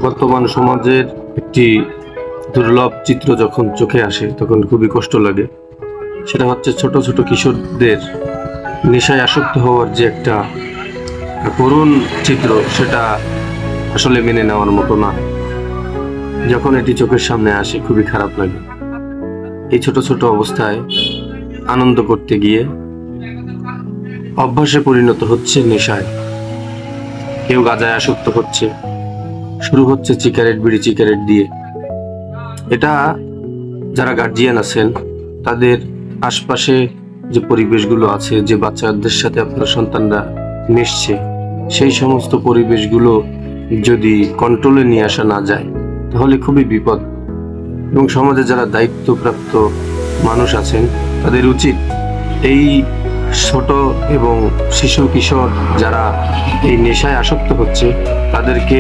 বর্তমান সমাজের একটি দুর্লভ চিত্র যখন চোখে আসে তখন খুবই কষ্ট লাগে। সেটা হচ্ছে ছোট ছোট কিশোরদের নেশায় আসক্ত হওয়ার যে একটা করুণ চিত্র, সেটা আসলে মেনে নেওয়ার মতো না। যখন এটি চোখের সামনে আসে খুবই খারাপ লাগে। এই ছোট ছোট অবস্থায় আনন্দ করতে গিয়ে অভ্যাসে পরিণত হচ্ছে নেশায়। কেউ গাঁজায় আসক্ত হচ্ছে, শুরু হচ্ছে বিড়ি সিগারেট দিয়ে। এটা যারা গার্জিয়ান আছেন তাদের আশপাশে যে পরিবেশগুলো আছে, যে বাচ্চাদের সাথে আপনার সন্তানরা মিশছে, সেই সমস্ত পরিবেশগুলো যদি কন্ট্রোলে নিয়ে আসা না যায় তাহলে খুবই বিপদ। এবং সমাজে যারা দায়িত্বপ্রাপ্ত মানুষ আছেন তাদের উচিত এই ছোট এবং শিশু কিশোর যারা এই নেশায় আসক্ত হচ্ছে তাদেরকে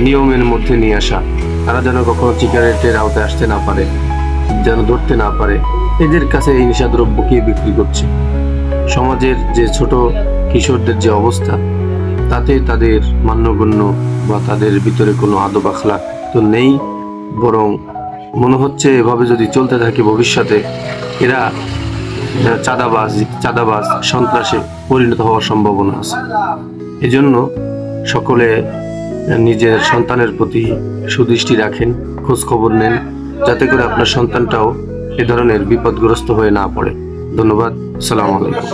নিয়মের মধ্যে নিয়ে আসা। তারা যেন কখনো সিগারেটের আওতায় আসতে না পারে, যেন ধরতে না পারে এদের কাছে এই নেশাদ্রব্য কে বিক্রি করছে। সমাজের যে ছোট কিশোরদের যে অবস্থা, তাতে তাদের মান্যগণ্য বা তাদের ভিতরে কোনো আদব আখলাক তো নেই, বরং মনে হচ্ছে এভাবে যদি চলতে থাকে ভবিষ্যতে এরা চাঁদাবাজ সন্ত্রাসে পরিণত হওয়ার সম্ভাবনা আছে। এজন্য সকলে নিজের সন্তানের প্রতি সুদৃষ্টি রাখেন, খোঁজ খবর নেন, যাতে করে আপনার সন্তানটাও এ ধরনের বিপদগ্রস্ত হয়ে না পড়ে। ধন্যবাদ। আসসালামু আলাইকুম।